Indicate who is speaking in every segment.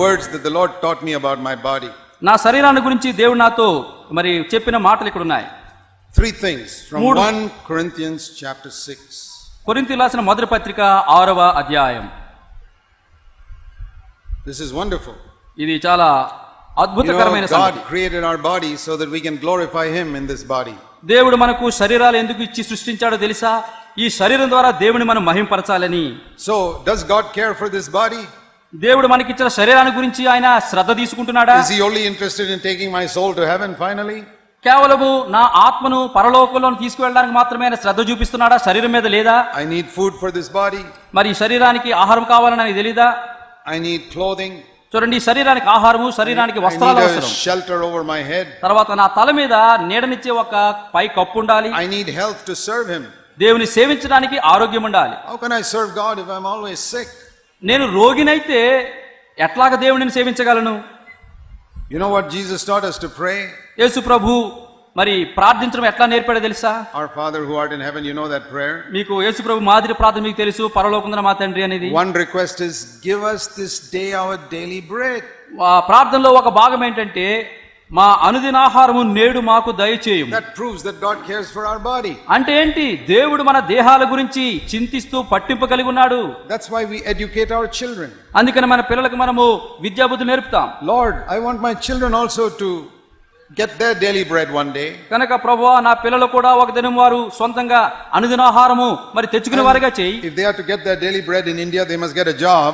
Speaker 1: words that the Lord taught me about my body.
Speaker 2: నా శరీరాన్ని గురించి దేవుడు నాతో మరి చెప్పిన మాటలు ఇక్కడ ఉన్నాయి.
Speaker 1: 3 things from 1 Corinthians chapter 6.
Speaker 2: కొరింథీయులకు రాసిన మొదటి పత్రిక 6వ అధ్యాయం.
Speaker 1: This is wonderful.
Speaker 2: ఇది చాలా అద్భుతకరమైన సంగతి.
Speaker 1: God created our body so that we can glorify him in this body.
Speaker 2: దేవుడు మనకు శరీరాలు ఎందుకు ఇచ్చి సృష్టించాడో తెలుసా? ఈ శరీరం ద్వారా దేవుని మనం మహింపరచాలని.
Speaker 1: So does God care for this body?
Speaker 2: దేవుడు మనకిచ్చిన శరీరాన్ని గురించి ఆయన శ్రద్ధ తీసుకుంటున్నాడా?
Speaker 1: Is he only interested in taking my soul to heaven finally?
Speaker 2: కేవలము నా ఆత్మను పరలోకంలోకి తీసుకువెళ్ళడానికి మాత్రమే ఆయన శ్రద్ధ చూపిస్తున్నాడా? శరీరం మీద లేదా?
Speaker 1: I need food for this body.
Speaker 2: మరి శరీరానికి ఆహారం కావాలని నాకు తెలీదా?
Speaker 1: I need clothing.
Speaker 2: చూడండి, శరీరానికి ఆహారము, శరీరానికి వస్త్రాలు అవసరం.
Speaker 1: Shelter over my head.
Speaker 2: తర్వాత నా తల మీద నీడనిచ్చే ఒక పై కప్పు ఉండాలి.
Speaker 1: I need health to serve him.
Speaker 2: దేవుని సేవించడానికి ఆరోగ్యం ఉండాలి.
Speaker 1: How can I serve God if I'm always sick?
Speaker 2: నేను రోగినైతే ఎట్లాగ దేవునిని సేవించగలను?
Speaker 1: You know what Jesus taught us to pray?
Speaker 2: యేసు ప్రభు మరి ప్రార్థించడం ఎట్లా నేర్పాడో తెలుసా?
Speaker 1: Our Father who art in heaven, you know that prayer?
Speaker 2: మీకు యేసు ప్రభు మాదిరి ప్రార్థన మీకు తెలుసు, పరలోకమున మా తండ్రి అనేది.
Speaker 1: One request is, give us this day our daily bread.
Speaker 2: ఆ ప్రార్థనలో ఒక భాగం ఏంటంటే, మా అనుదినాహారము నేడు మాకు దయచేయము.
Speaker 1: That proves that God cares for our body.
Speaker 2: అంటే ఏంటి? దేవుడు మన దేహాల గురించి చింతిస్తూ పట్టింపు కలిగి ఉన్నాడు.
Speaker 1: That's why we educate our children.
Speaker 2: అందుకని మన పిల్లలకు మనము విద్యాబుద్ధి నేర్పుతాం.
Speaker 1: Lord, I want my children also to get their daily bread one day.
Speaker 2: కనుక ప్రభువా, నా పిల్లలు కూడా ఒక దినం వారు సొంతంగా అనుదినాహారము మరి తెచ్చుకునే వారిగా చేయి.
Speaker 1: If they are to get their daily bread in India, they must get a job.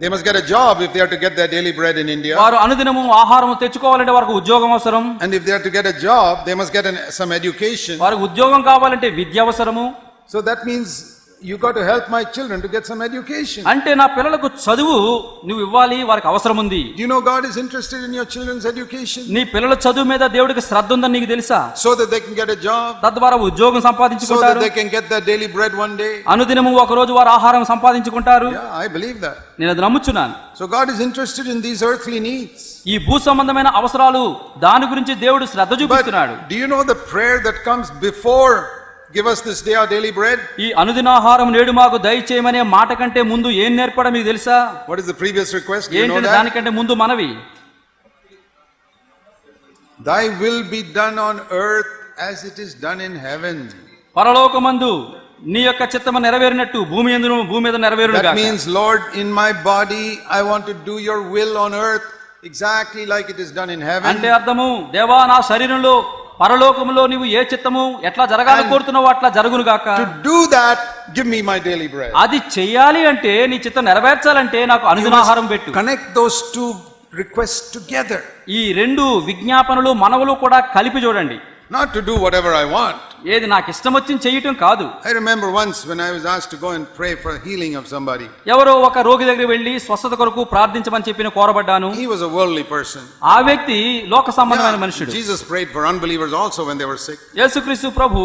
Speaker 1: They must get a job if they are to get their daily bread in India.
Speaker 2: వారు అనుదినము ఆహారము తెచ్చుకోవాలంటే వారికి ఉద్యోగం అవసరం.
Speaker 1: And if they are to get a job, they must get some education.
Speaker 2: వారికి ఉద్యోగం కావాలంటే విద్య అవసరము.
Speaker 1: So that means you got to help my children to get some education.
Speaker 2: అంటే నా పిల్లలకు చదువు నువ్వు ఇవ్వాలి, వారికి అవసరం ఉంది.
Speaker 1: Do you know God is interested in your children's education?
Speaker 2: నీ పిల్లల చదువు మీద దేవుడికి శ్రద్ధ ఉందని నీకు తెలుసా?
Speaker 1: So that they can get a job.
Speaker 2: తద్వారా ఉద్యోగం సంపాదించుకుంటారు.
Speaker 1: So that they can get their daily bread one day.
Speaker 2: అనుదినము ఒక రోజు వారు ఆహారం సంపాదించుకుంటారు.
Speaker 1: Yeah, I believe that.
Speaker 2: నేను అది నమ్ముచున్నాను.
Speaker 1: So God is interested in these earthly needs.
Speaker 2: ఈ భూ సంబంధమైన అవసరాలు దాని గురించి దేవుడు శ్రద్ధ చూపిస్తున్నాడు.
Speaker 1: But do you know the prayer that comes before give us this day our daily bread?
Speaker 2: ఈ అనుదినాహారం నేడు మాకు దయచేయమనే మాట కంటే ముందు ఏం నేర్పడం మీకు తెలుసా?
Speaker 1: What is the previous request? Do you know
Speaker 2: ఏంటంటే
Speaker 1: that?
Speaker 2: దానికంటే ముందు మనవి,
Speaker 1: Thy will be done on earth as it is done in heaven.
Speaker 2: పరలోకమందు నీ యొక్క చిత్తము నెరవేరినట్టు భూమి మీద నెరవేరును గాక.
Speaker 1: That means, Lord, in my body I want to do your will on earth exactly like it is done in heaven.
Speaker 2: అంటే అర్థము, దేవా నా శరీరంలో పరలోకములో నీవు ఏ చిత్తము ఎట్లా జరగాలని కోరుతున్నావో అట్లా జరుగును గాక.
Speaker 1: To do that, give me my daily bread.
Speaker 2: అది చెయ్యాలి అంటే, నీ చిత్తం నెరవేర్చాలంటే నాకు అనుదినాహారం పెట్టు.
Speaker 1: Connect those two requests together.
Speaker 2: ఈ రెండు విజ్ఞాపనలు మనవులు కూడా కలిపి చూడండి.
Speaker 1: Not to do whatever I want.
Speaker 2: ఏది నాకు ఇష్టం వచ్చింది చేయటం కాదు.
Speaker 1: I remember once when I was asked to go and pray for healing of somebody.
Speaker 2: ఎవరో ఒక రోగి దగ్గర వెళ్లి స్వస్థత కొరకు ప్రార్థించమని చెప్పిన కోరబడ్డాను.
Speaker 1: He was a worldly person.
Speaker 2: ఆ వ్యక్తి లోక సంబంధమైన మనుషుడు.
Speaker 1: Jesus prayed for unbelievers also when they were sick.
Speaker 2: యేసుక్రీస్తు ప్రభు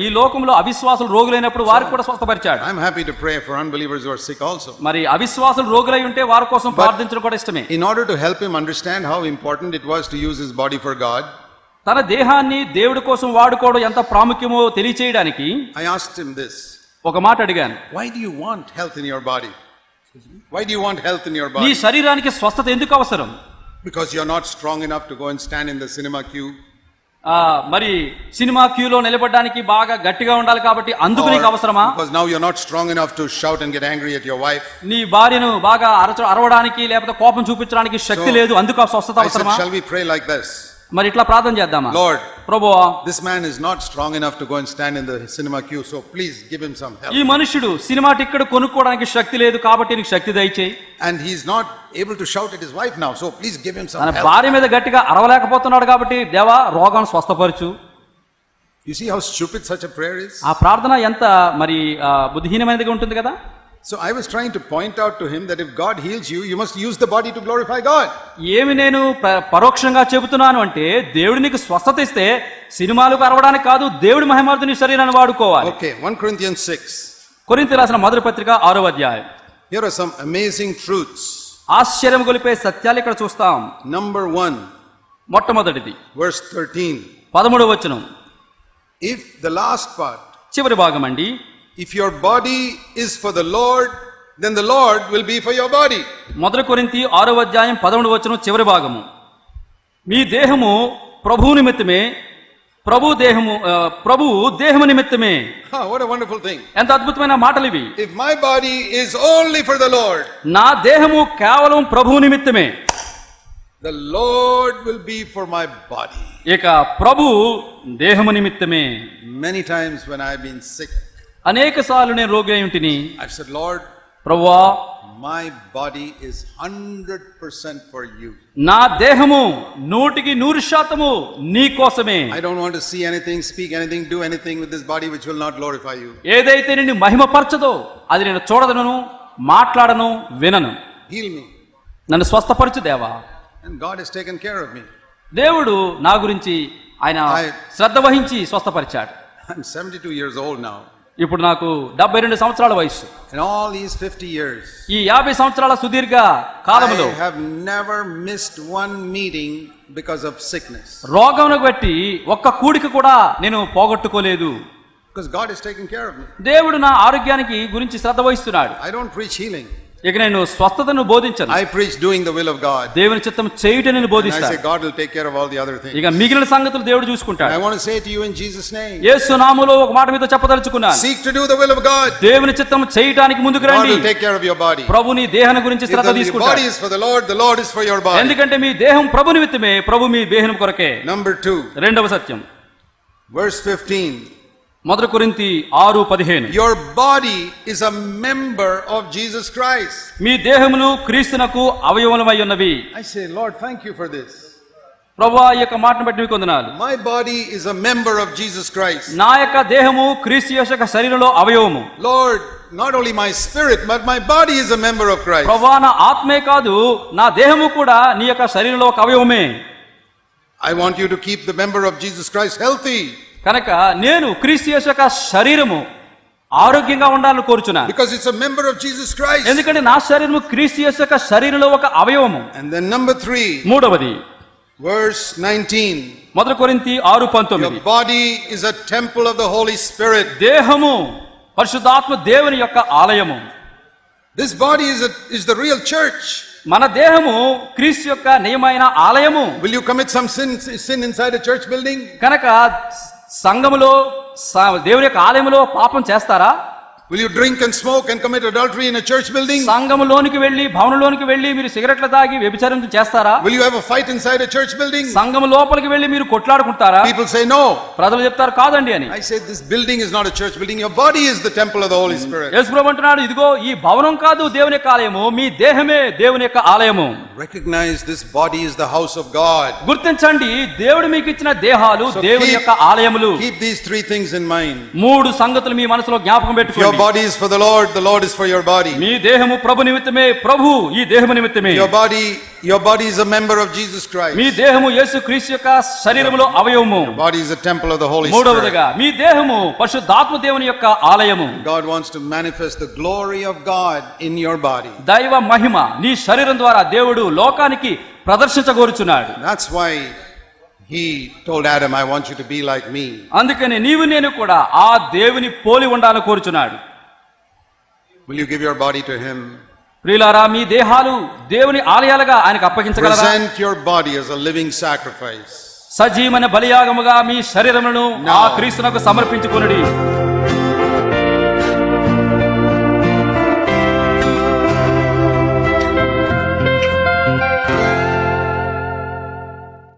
Speaker 2: ఈ లోకంలో అవిశ్వాసులు రోగులైనప్పుడు వారికి కూడా స్వస్థపరిచాడు.
Speaker 1: I'm happy to pray for unbelievers who are sick also.
Speaker 2: మరి అవిశ్వాసులు రోగులై ఉంటే వారి కోసం ప్రార్థించడం కూడా ఇష్టమే.
Speaker 1: In order to help him understand how important it was to use his body for God,
Speaker 2: తన దేహాన్ని దేవుడి కోసం వాడుకోవడం ఎంత ప్రాముఖ్యమో తెలియచేయడానికి
Speaker 1: I asked him this.
Speaker 2: ఒక మాట అడిగాను.
Speaker 1: Why do you want health in your body? Why do you want health in your
Speaker 2: నీ
Speaker 1: body?
Speaker 2: శరీరానికి స్వస్థత ఎందుకు అవసరం?
Speaker 1: Because you're not strong enough to go and stand in the cinema queue.
Speaker 2: మరి cinema క్యూలో నిలబడడానికి బాగా గట్టిగా ఉండాలి కాబట్టి అందుకు నీకు అవసరమా?
Speaker 1: Because now you're not strong enough to shout and get angry at your wife.
Speaker 2: నీ భార్యను బాగా అరవడానికి లేకపోతే కోపం చూపించడానికి శక్తి లేదు, అందుకు ఆ స్వస్థత
Speaker 1: I said,
Speaker 2: అవసరమా?
Speaker 1: shall we pray like this?
Speaker 2: మరి ఇట్లా ప్రార్థన చేద్దామా?
Speaker 1: Lord,
Speaker 2: ప్రభువా,
Speaker 1: this man is not strong enough to go and stand in the cinema queue, so please give him some help.
Speaker 2: ఈ మనుషుడు సినిమా టికెట్ కొనుక్కోవడానికి శక్తి లేదు కాబట్టి నీకు శక్తి దయచేయి.
Speaker 1: And he's not able to shout at his wife now, so please give him some
Speaker 2: తన
Speaker 1: help.
Speaker 2: భార్య మీద గట్టిగా అరవలేకపోతున్నాడు కాబట్టి దేవా రోగాన్ని స్వస్థపరచు.
Speaker 1: You see how stupid such a prayer is?
Speaker 2: ఆ ప్రార్థన ఎంత మరి బుద్ధిహీనమైనదిగా ఉంటుంది కదా.
Speaker 1: So I was trying to point out to him that if God heals you, you must use the body to glorify God.
Speaker 2: ఏమి నేను పరోక్షంగా చెబుతున్నాను అంటే, దేవుడు నీకు స్వస్థత ఇస్తే సినిమాలకు అరవడానికి కాదు, దేవుడి మహిమార్థం నీ శరీరాన్ని వాడుకోవాలి.
Speaker 1: Okay, 1 Corinthians 6.
Speaker 2: కొరింథీయులకు రాసిన మొదటి పత్రిక 6వ అధ్యాయం.
Speaker 1: Here are some amazing truths.
Speaker 2: ఆశ్చర్యం గొలిపే సత్యాలు ఇక్కడ చూస్తాం.
Speaker 1: Number 1,
Speaker 2: మొట్టమొదటిది
Speaker 1: verse 13.
Speaker 2: 13వ వచనం.
Speaker 1: If the last part,
Speaker 2: చివరి భాగం అండి.
Speaker 1: if your body is for the Lord, then the Lord will be for your body.
Speaker 2: మొదటి కొరింథీ 6వ అధ్యాయం 11వ వచనం చివరి భాగము. మీ దేహము ప్రభువు నిమిత్తమే, ప్రభువు దేహము నిమిత్తమే.
Speaker 1: What a wonderful thing.
Speaker 2: ఎంత అద్భుతమైన మాటలు ఇవి.
Speaker 1: If my body is only for the Lord,
Speaker 2: నా దేహము కేవలం ప్రభువు నిమిత్తమే,
Speaker 1: the Lord will be for my body.
Speaker 2: ఇక ప్రభువు దేహము నిమిత్తమే.
Speaker 1: Many times when I have been sick,
Speaker 2: అనేక సార్లు నేను రోగి అయి ఉంటిని.
Speaker 1: I've said, Lord,
Speaker 2: ప్రభువా,
Speaker 1: my body is 100% for you.
Speaker 2: నా దేహము 100% నీ కోసమే.
Speaker 1: I don't want to see anything, speak anything, do anything with this body which will not glorify you.
Speaker 2: ఏదైతే నిన్ను మహిమపరచదో అది నేను చూడదను, మాట్లాడను, వినను.
Speaker 1: Heal me.
Speaker 2: నన్ను స్వస్థపరచు దేవా.
Speaker 1: And God has taken care of me.
Speaker 2: దేవుడు నా గురించి ఆయన శ్రద్ధ వహించి స్వస్థపరిచాడు.
Speaker 1: I'm 72 years old now.
Speaker 2: ఇప్పుడు నాకు 72 సంవత్సరాల వయసు.
Speaker 1: In all these 50 years,
Speaker 2: ఈ 50 సంవత్సరాల సుదీర్ఘ కాలములో
Speaker 1: I have never missed one meeting because of sickness.
Speaker 2: రోగమును బట్టి ఒక్క కూడిక కూడా నేను పోగొట్టుకోలేదు.
Speaker 1: Because God is taking care of me.
Speaker 2: దేవుడు నా ఆరోగ్యానికి గురించి శ్రద్ధ వహిస్తున్నాడు.
Speaker 1: I don't preach healing.
Speaker 2: ఇక నేను స్వస్థతను బోధించను.
Speaker 1: I preach doing the will of God.
Speaker 2: దేవుని చిత్తం చేయుటను నేను
Speaker 1: And I
Speaker 2: బోధిస్తాను.
Speaker 1: say God will take care of all the other things.
Speaker 2: ఇక మిగిలిన సంగతులు దేవుడు చూసుకుంటాడు.
Speaker 1: I want to say to you in Jesus' name,
Speaker 2: యేసు నామములో ఒక మాట మీతో చెప్పదలుచుకున్నాను.
Speaker 1: seek to do the will of God.
Speaker 2: దేవుని చిత్తం చేయటానికి ముందుకు
Speaker 1: God
Speaker 2: రండి.
Speaker 1: will take care of your body.
Speaker 2: ప్రభు నీ దేహాన్ని గురించి
Speaker 1: If
Speaker 2: శ్రద్ధ
Speaker 1: the body
Speaker 2: తీసుకుంటాడు.
Speaker 1: is for the Lord is for your body.
Speaker 2: ఎందుకంటే మీ దేహం ప్రభు నిమిత్తమే, ప్రభు మీ దేహం కొరకే.
Speaker 1: Number 2,
Speaker 2: రెండవ సత్యం,
Speaker 1: verse 15.
Speaker 2: మొదటి కొరింథీ 6:15.
Speaker 1: Your body is a member of Jesus Christ.
Speaker 2: మీ దేహములు క్రీస్తునకు అవయవములమై ఉన్నవి.
Speaker 1: I say, Lord, thank you for this.
Speaker 2: ప్రభువా, ఈ యొక్క మాటను బట్టి మీకు వందనాలు.
Speaker 1: My body is a member of Jesus Christ.
Speaker 2: నా యొక్క దేహము క్రీస్తు యొక్క శరీరంలో అవయవము.
Speaker 1: Lord, not only my spirit, but my body is a member of Christ.
Speaker 2: ప్రభువా, నా ఆత్మే కాదు, నా దేహము కూడా నీ యొక్క శరీరంలో ఒక అవయవమే.
Speaker 1: I want you to keep the member of Jesus Christ healthy.
Speaker 2: కనుక నేను క్రీస్తు యొక్క శరీరము ఆరోగ్యంగా ఉండాలని కోరుచున్నాను.
Speaker 1: Because it's a member of Jesus Christ.
Speaker 2: ఎందుకంటే నా శరీరము క్రీస్తు యొక్క శరీరంలో ఒక అవయవము.
Speaker 1: And then number 3,
Speaker 2: మూడవది,
Speaker 1: verse 19.
Speaker 2: మొదటి కొరింథీ 6:19.
Speaker 1: Your body is a temple of the Holy Spirit.
Speaker 2: దేహము పరిశుద్ధాత్మ దేవుని యొక్క ఆలయము.
Speaker 1: This body is the real church.
Speaker 2: మన దేహము క్రీస్తు యొక్క నియమైన ఆలయము.
Speaker 1: Will you commit some sin inside a church building?
Speaker 2: కనుక సంఘములో దేవుని యొక్క ఆలయములో పాపం చేస్తారా?
Speaker 1: Will you drink and smoke and commit adultery in a church building?
Speaker 2: సంఘములోనికి వెళ్ళి, భవనంలోనికి వెళ్ళి మీరు సిగరెట్లు తాగి వ్యభిచారం చేస్తారా?
Speaker 1: Will you have a fight inside a church building?
Speaker 2: సంఘము లోపలికి వెళ్ళి మీరు కొట్లాడుకుంటారా?
Speaker 1: People say no.
Speaker 2: ప్రజలు చెప్తారు కాదండి అని.
Speaker 1: I say this building is not a church building. Your body is the temple of the Holy Spirit.
Speaker 2: యేసుప్రభు అంటున్నాడు, ఇదిగో ఈ భవనం కాదు దేవుని యొక్క ఆలయము, మీ దేహమే దేవుని యొక్క ఆలయము.
Speaker 1: Recognize this body is the house of God.
Speaker 2: గుర్తించండి, దేవుడు మీకు ఇచ్చిన దేహాలు దేవుని యొక్క ఆలయములు.
Speaker 1: Keep these 3 things in mind.
Speaker 2: 3 సంగతులు మీ మనసులో జ్ఞాపకం పెట్టుకోండి.
Speaker 1: Your body is for the Lord is for your body.
Speaker 2: మీ దేహము ప్రభు నిమిత్తమే, ప్రభు ఈ దేహము నిమిత్తమే.
Speaker 1: Your body is a member of Jesus Christ.
Speaker 2: మీ దేహము యేసు క్రీస్తు యొక్క శరీరములో అవయవము.
Speaker 1: Your body is a temple of the Holy Spirit.
Speaker 2: మూడవదిగా మీ దేహము పరిశుద్ధాత్మ దేవుని యొక్క ఆలయము.
Speaker 1: God wants to manifest the glory of God in your body.
Speaker 2: దైవ మహిమ నీ శరీరం ద్వారా దేవుడు లోకానికి ప్రదర్శించగోరుచున్నాడు.
Speaker 1: That's why He told Adam, I want you to be like me.
Speaker 2: అందుకని నీవు నేను కూడా ఆ దేవుని పోలి ఉండాలని కోరుచున్నాడు.
Speaker 1: Will you give your body to Him?
Speaker 2: ప్రియులారా, మీ దేహాలు దేవుని ఆలయాలుగా ఆయనకు అప్పగించగలరా?
Speaker 1: Present your body as a living sacrifice.
Speaker 2: సజీవమైన బలియాగముగా మీ శరీరమును ఆ క్రీస్తునకు సమర్పించుకొనుడి.